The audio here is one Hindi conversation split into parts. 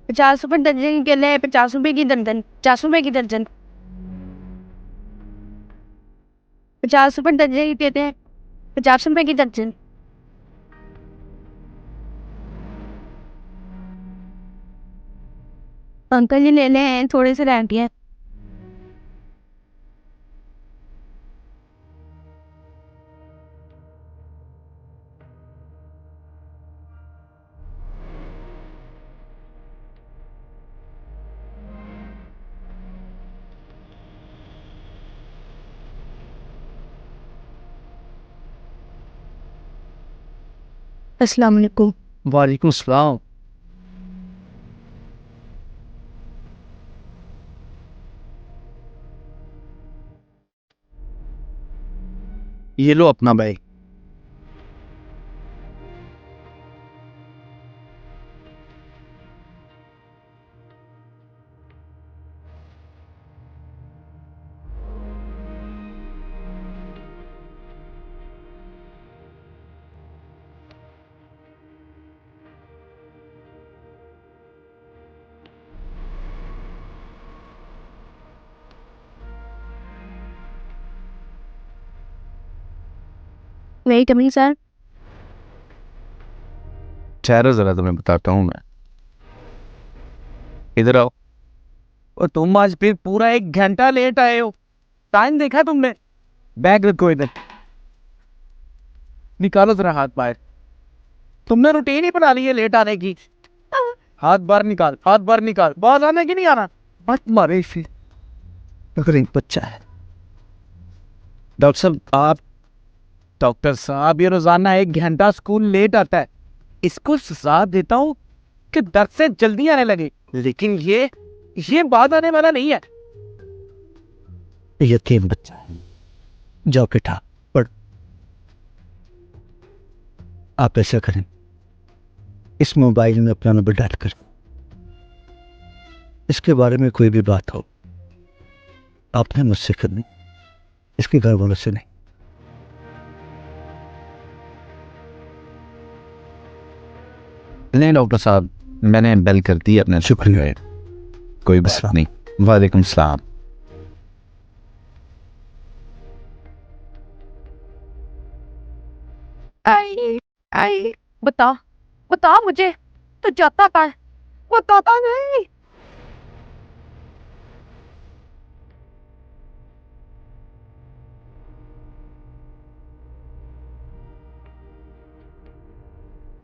₹50 दर्जन केले, ₹50 की दर्जन, ₹50 की दर्जन, ₹50 दर्जन ही देते हैं, ₹50 की दर्जन। अंकल जी ले लें, थोड़े से रह गए। अस्सलाम वालेकुम। वालेकुम सलाम। ये लो अपना बैग। Wait coming sir. ठहरो जरा, तुम्हें बताता हूँ मैं। इधर आओ। और तुम आज फिर पूरा 1 घंटा लेट आए हो। टाइम देखा तुमने? बैग रखो इधर। निकालो जरा हाथ बाहर। तुमने रूटीन ही बना ली है लेट आने की। हाथ बाहर निकाल, हाथ बाहर निकाल। बाहर आने की नहीं आना। मत मारे इसे। अगर एक बच्चा है। डॉक्टर साहब ये रोजाना 1 घंटा स्कूल लेट आता है। इसको सजा देता हूँ कि दर्द से जल्दी आने लगे, लेकिन ये बात आने वाला नहीं है। यतीम बच्चा है। जाओ बेटा पढ़। आप ऐसा करें, इस मोबाइल में अपना नंबर डाल कर इसके बारे में कोई भी बात हो आपने मुझसे करनी, इसके घर वालों से नहीं। नहीं डॉक्टर साहब, मैंने बेल कर दी अपने। शुक्रिया। कोई बात नहीं। वालेकुम सलाम। आई आई बता, बता मुझे, तू जाता कहाँ है? बताता नहीं।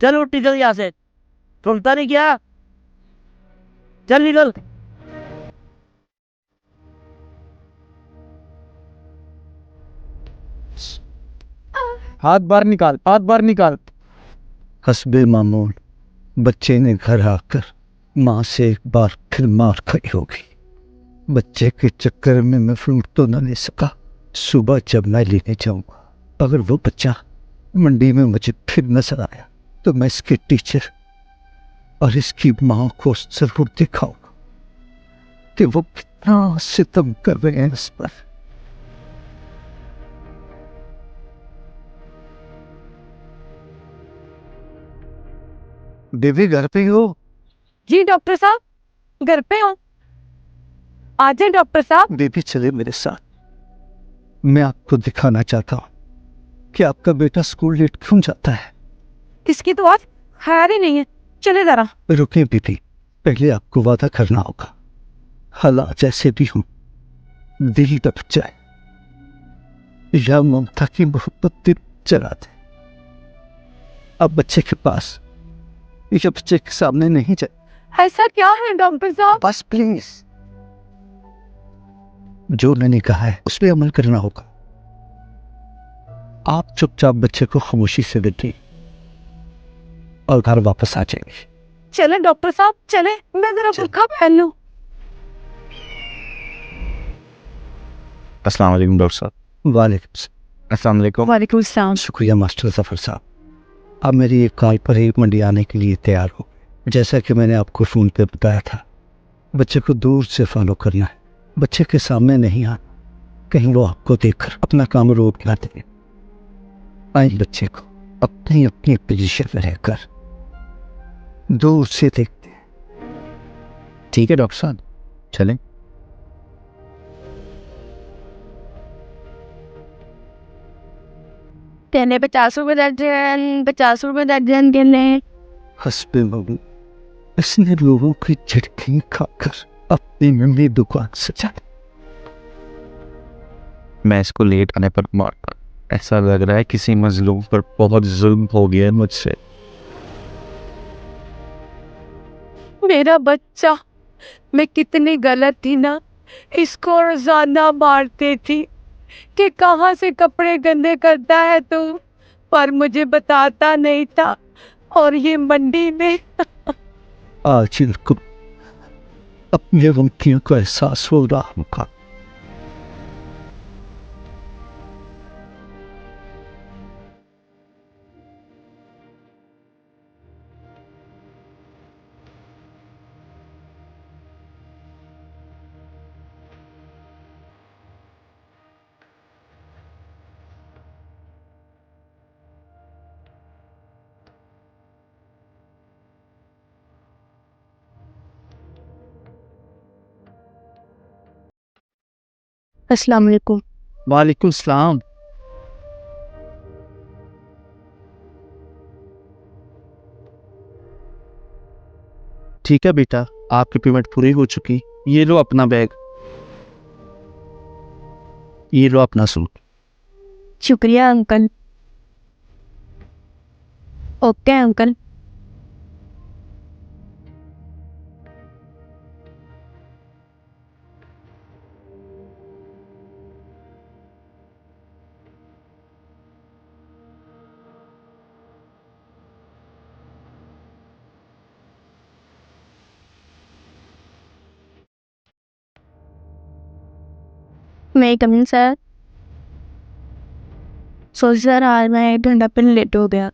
चल उठ, निकल यहाँ से। सुनता नहीं क्या? चल निकल। हाथ बाहर निकाल, हाथ बाहर निकाल। हस्बे मामूल बच्चे ने घर आकर माँ से एक बार फिर मार खाई होगी। बच्चे के चक्कर में मैं फ्रूट तो न ले सका। सुबह जब मैं लेने जाऊंगा, अगर वो बच्चा मंडी में मुझे फिर नजर आया तो मैं इसके टीचर और इसकी माँ को जरूर दिखाऊंगा कि वो कितना सितम कर रहे हैं इस पर। देवी घर पे हो? जी डॉक्टर साहब, घर पे हूँ। आ जाए डॉक्टर साहब। देवी चले मेरे साथ। मैं आपको दिखाना चाहता हूँ कि आपका बेटा स्कूल लेट क्यों जाता है। इसकी तो आज खैर ही नहीं है। चले जरा। रुकिए बीबी, पहले आपको वादा करना होगा। हालात जैसे भी हों, दिल दब जाए या ममता की मोहब्बत दिल जला दे, अब बच्चे के पास या बच्चे के सामने नहीं जाए। ऐसा क्या है डॉक्टर साहब? बस प्लीज, जो मैंने कहा है उस पर अमल करना होगा। आप चुपचाप बच्चे को खामोशी से बैठिए और घर वापस आ जाएंगे। चले डॉक्टर साहब, चले। मैं जरा बुर्का पहन लूं। अस्सलाम वालेकुम डॉक्टर साहब। वालेकुम अस्सलाम वालेकुम। वालेकुम सलाम। शुक्रिया मास्टर जफर साहब। अब मेरी एक कॉल पर ही मंडी आने के लिए तैयार हो। जैसा कि मैंने आपको फ़ोन पे बताया था, बच्चे को दूर से फॉलो करना है, बच्चे के सामने नहीं आना, कहीं वो आपको देखकर अपना काम रोक ना दे। आए बच्चे को अपनी अपनी पोजीशन में रहकर दूर से देखते हैं। ठीक है डॉक्टर साहब, चलें। कहने 50 रुपए दर्जन, 50 रुपए दर्जन के लिए। हस्बे बाबू, इसने लोगों की झटकी खाकर अपनी नन्ही दुकान सजा। मैं इसको लेट आने पर मारता, ऐसा लग रहा है किसी मजलूम पर बहुत जुल्म हो गया है मुझसे। मेरा बच्चा, मैं कितनी गलत थी ना, इसको रोजाना मारती थी कि कहाँ से कपड़े गंदे करता है तू, पर मुझे बताता नहीं था। और ये मंडी में आज इनको अपनी गलतियों का एहसास हो रहा होगा। अस्सलाम वालेकुम। वालेकुम सलाम। ठीक है बेटा, आपकी पेमेंट पूरी हो चुकी। ये लो अपना बैग, ये लो अपना सूट। शुक्रिया अंकल। Okay uncle. मैं कमिंग सर। सॉरी सर, आज मैं 1 घंटा पहले लेट हो गया।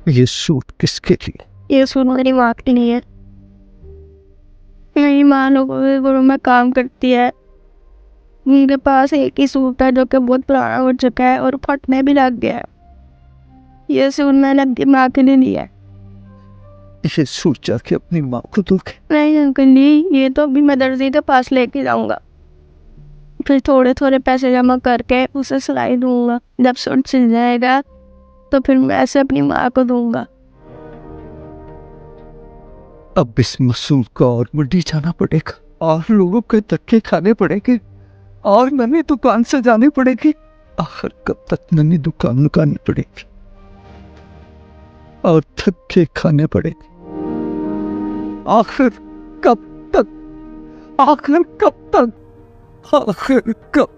ये सूट किसके लिए? ये सूट मेरी माँ के लिए है। मेरी माँ लोगों में काम करती है। उनके पास एक ही सूट है जो कि बहुत पुराना हो चुका है और फटने भी लग गया है। ये सूट मैंने अपनी माँ के लिए लिया है। ये सूट जाके अपनी माँ को दोगे? नहीं अंकल जी, ये तो अभी मैं दर्जी के पास लेके जाऊंगा, फिर थोड़े थोड़े पैसे जमा करके उसे सिलाई दूंगा। जब सूट सिल जाएगा तो फिर मैं ऐसे अपनी माँ को दूंगा। अब इस मासूम को और मंडी जाना पड़ेगा, और लोगों के धक्के खाने पड़ेंगे, और नन्ही दुकान से जानी पड़ेगी। आखिर कब तक नन्ही दुकान लगानी पड़ेगी और धक्के खाने पड़ेंगे? आखिर कब तक? आखिर कब तक? आखिर कब